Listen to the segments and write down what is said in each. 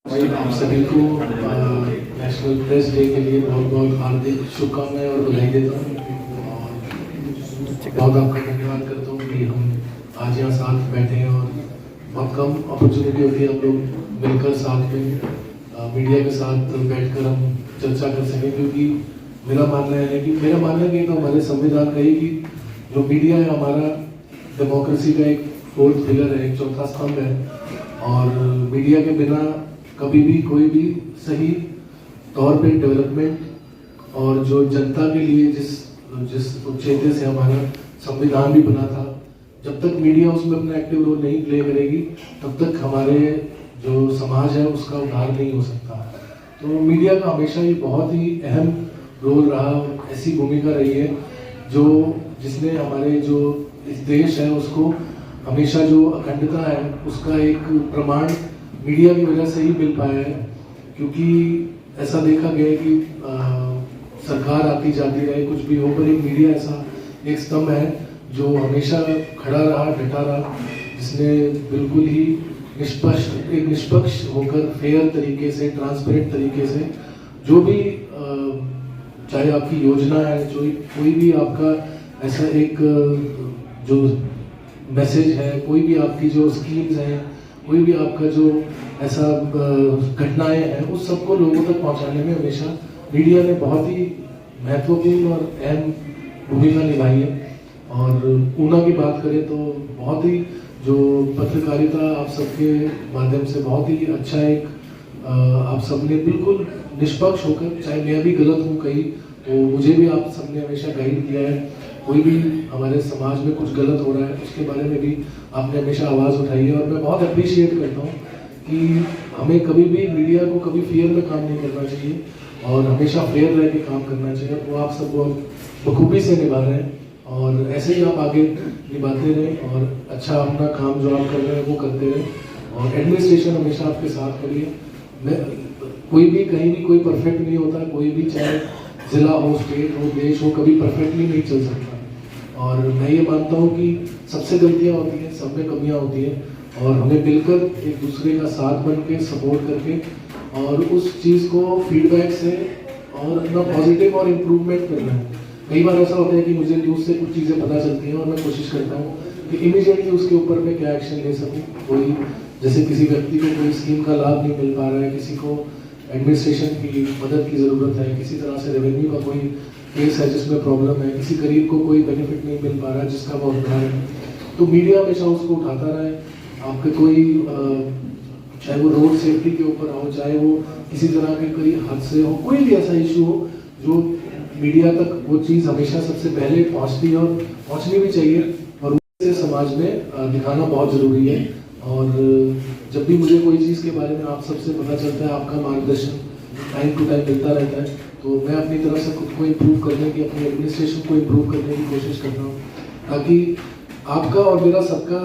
आप सभी को नेशनल प्रेस डे के लिए बहुत बहुत हार्दिक शुभकामनाएं और बधाई देता हूँ और बहुत आपका धन्यवाद करता हूँ कि हम आज यहाँ साथ बैठे हैं और बहुत कम अपॉर्चुनिटी होती है हम लोग मिलकर साथ में मीडिया के साथ बैठकर हम चर्चा कर सकें, क्योंकि मेरा मानना है कि तो हमारे संविधान का ही कि जो मीडिया है हमारा डेमोक्रेसी का एक फोर्थ पिलर है, एक चौथा स्तंभ है और मीडिया के बिना कभी भी कोई भी सही तौर पे डेवलपमेंट और जो जनता के लिए जिस उद्देश्य से हमारा संविधान भी बना था, जब तक मीडिया उसमें अपना एक्टिव रोल नहीं प्ले करेगी तब तक हमारे जो समाज है उसका उद्धार नहीं हो सकता। तो मीडिया का हमेशा ही बहुत ही अहम रोल रहा, ऐसी भूमिका रही है जो जिसने हमारे जो इस देश है उसको हमेशा जो अखंडता है उसका एक प्रमाण मीडिया की वजह से ही मिल पाया है। क्योंकि ऐसा देखा गया कि सरकार आती जाती रहे, कुछ भी हो, पर एक मीडिया ऐसा एक स्तंभ है जो हमेशा खड़ा रहा, डटा रहा, जिसने बिल्कुल ही निष्पक्ष होकर फेयर तरीके से, ट्रांसपेरेंट तरीके से जो भी चाहे आपकी योजना है, जो कोई भी आपका ऐसा एक जो मैसेज है, कोई भी आपकी जो स्कीम्स हैं, कोई भी आपका जो ऐसा घटनाएं हैं, उस सबको लोगों तक पहुंचाने में हमेशा मीडिया ने बहुत ही महत्वपूर्ण और अहम भूमिका निभाई है। और ऊना की बात करें तो बहुत ही जो पत्रकारिता आप सबके माध्यम से बहुत ही अच्छा एक आप सबने बिल्कुल निष्पक्ष होकर, चाहे मैं भी गलत हूँ कहीं तो मुझे भी आप सबने हमेशा गाइड किया है, कोई भी हमारे समाज में कुछ गलत हो रहा है उसके बारे में भी आपने हमेशा आवाज़ उठाई है। और मैं बहुत अप्रिशिएट करता हूँ कि हमें कभी भी मीडिया को कभी फेयर में काम नहीं करना चाहिए और हमेशा फेयर रह के काम करना चाहिए। वो आप सब बहुत बखूबी से निभा रहे हैं और ऐसे ही आप आगे निभाते रहें और अच्छा अपना काम जो आप कर रहे हैं वो करते रहें और एडमिनिस्ट्रेशन हमेशा आपके साथ खड़ी है। मैं कोई भी कहीं भी कोई परफेक्ट नहीं होता, कोई भी चाहे जिला हो, स्टेट हो, देश हो, कभी परफेक्टली नहीं चल सकता। और मैं ये मानता हूँ कि सबसे गलतियाँ होती हैं, सब में कमियाँ होती हैं और हमें मिलकर एक दूसरे का साथ बन के सपोर्ट करके और उस चीज़ को फीडबैक से और अपना पॉजिटिव और इम्प्रूवमेंट करना है। कई बार ऐसा होता है कि मुझे न्यूज़ से कुछ चीज़ें पता चलती हैं और मैं कोशिश करता हूँ कि इमीडिएटली उसके ऊपर मैं क्या एक्शन ले सकूँ। कोई जैसे किसी व्यक्ति को कोई स्कीम का लाभ नहीं मिल पा रहा है, किसी को एडमिनिस्ट्रेशन की मदद की ज़रूरत है, किसी तरह से रेवेन्यू का कोई केस है जिसमें प्रॉब्लम है, किसी गरीब को कोई बेनिफिट नहीं मिल पा रहा है जिसका वो अधिकार है, तो मीडिया हमेशा उसको उठाता रहे। आपके कोई चाहे वो रोड सेफ्टी के ऊपर हो, चाहे वो किसी तरह के कोई हादसे हो, कोई भी ऐसा इशू हो जो मीडिया तक वो चीज़ हमेशा सबसे पहले पहुँचती है और पहुँचनी भी चाहिए और उसे समाज में दिखाना बहुत ज़रूरी है। और जब भी मुझे कोई चीज़ के बारे में आप सबसे पता चलता है, आपका मार्गदर्शन टाइम टू टाइम मिलता रहता है, तो मैं अपनी तरफ से खुद को इम्प्रूव करने की, अपनी एडमिनिस्ट्रेशन को इम्प्रूव करने की कोशिश करता हूँ ताकि आपका और मेरा सबका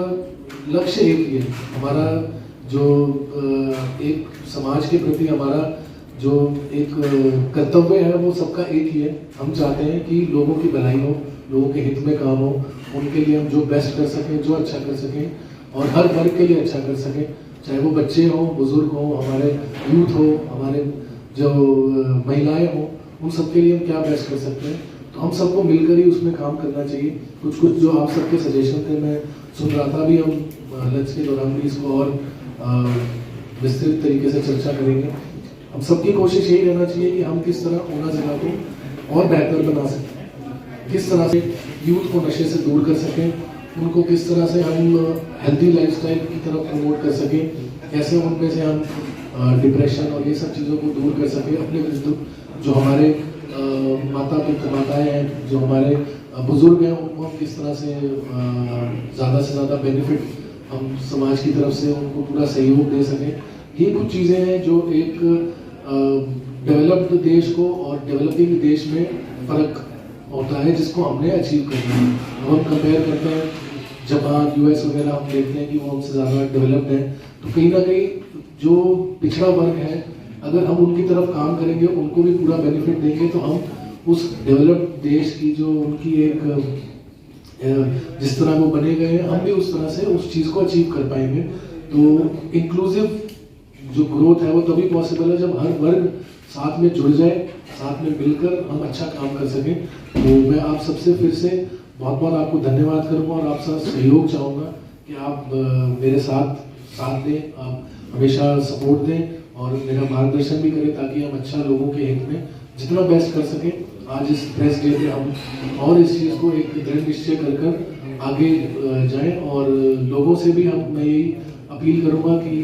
लक्ष्य एक ही है। हमारा जो एक समाज के प्रति हमारा जो एक कर्तव्य है वो सबका एक ही है। हम चाहते हैं कि लोगों की भलाई हो, लोगों के हित में काम हो, उनके लिए हम जो बेस्ट कर सकें, जो अच्छा कर सकें और हर वर्ग के लिए अच्छा कर सकें, चाहे वो बच्चे हों, बुजुर्ग हों, हमारे यूथ हो, हमारे जो महिलाएं हों, उन सबके लिए हम क्या बेस्ट कर सकते हैं। तो हम सबको मिलकर ही उसमें काम करना चाहिए। कुछ जो आप सबके सजेशन थे मैं सुन रहा था, अभी हम लंच के दौरान भी इसको और विस्तृत तरीके से चर्चा करेंगे। हम सबकी कोशिश यही रहना चाहिए कि हम किस तरह ऊना जिला को और बेहतर बना सकें, किस तरह से यूथ को नशे से दूर कर सकें, उनको किस तरह से हम हेल्दी लाइफस्टाइल की तरफ प्रमोट कर सकें, कैसे उनमें से हम डिप्रेशन और ये सब चीज़ों को दूर कर सकें। अपने जो हमारे माताएं हैं, जो हमारे बुजुर्ग हैं, उनको हम किस तरह से ज़्यादा बेनिफिट हम समाज की तरफ से उनको पूरा सहयोग दे सकें। ये कुछ चीज़ें हैं जो एक डेवलप्ड देश को और डेवलपिंग देश में फ़र्क होता है जिसको हमने अचीव करना है। हम कंपेयर करते हैं जापान, यूएस वगैरह, हम देखते हैं कि वो हमसे ज़्यादा डेवलप्ड है, तो कहीं ना कहीं जो पिछड़ा वर्ग है अगर हम उनकी तरफ काम करेंगे, उनको भी पूरा बेनिफिट देंगे, तो हम उस डेवलप्ड देश की जो उनकी एक जिस तरह वो बने गए हैं, हम भी उस तरह से उस चीज़ को अचीव कर पाएंगे। तो इंक्लूसिव जो ग्रोथ है वो तभी पॉसिबल है जब हर वर्ग साथ में जुड़ जाए, साथ में मिलकर हम अच्छा काम कर सकें। तो मैं आप सबसे फिर से बहुत बहुत आपको धन्यवाद करूँगा और आपसे सहयोग चाहूँगा कि आप मेरे साथ दें, आप हमेशा सपोर्ट दें और मेरा मार्गदर्शन भी करें ताकि हम अच्छा लोगों के हित में जितना बेस्ट कर सकें। आज इस प्रेस डे पे हम और इस चीज़ को एक दृढ़ निश्चय कर आगे जाएं और लोगों से भी मैं यही अपील करूंगा कि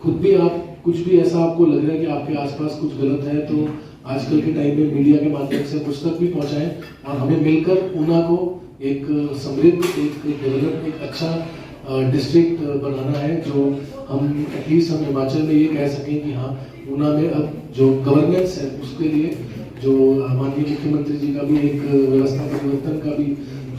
खुद भी आप कुछ भी ऐसा आपको लग रहा है कि आपके आसपास कुछ गलत है तो आजकल के टाइम में मीडिया के माध्यम से कुछ तक भी पहुंचाएं और हमें मिलकर ऊना को एक समृद्ध, एक डेवलप, एक अच्छा डिस्ट्रिक्ट बनाना है जो हम एटलीस्ट हम हिमाचल में ये कह सकें कि हाँ ऊना में अब जो गवर्नेंस है उसके लिए जो माननीय मुख्यमंत्री जी का भी एक व्यवस्था परिवर्तन का भी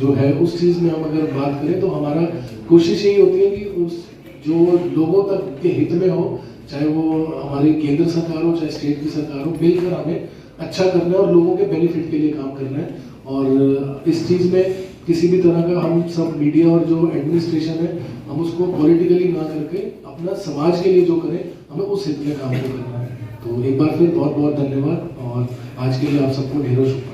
जो है उस चीज़ में हम अगर बात करें तो हमारा कोशिश यही होती है कि उस जो लोगों तक के हित में हो, चाहे वो हमारी केंद्र सरकार हो चाहे स्टेट की सरकार हो, मिलकर हमें अच्छा करना है और लोगों के बेनिफिट के लिए काम करना है। और इस चीज़ में किसी भी तरह का हम सब मीडिया और जो एडमिनिस्ट्रेशन है हम उसको पॉलिटिकली ना करके अपना समाज के लिए जो करें हमें उस हित में काम को करना है। तो एक बार फिर बहुत बहुत धन्यवाद और आज के लिए आप सबको ढेरों शुभकामनाएं।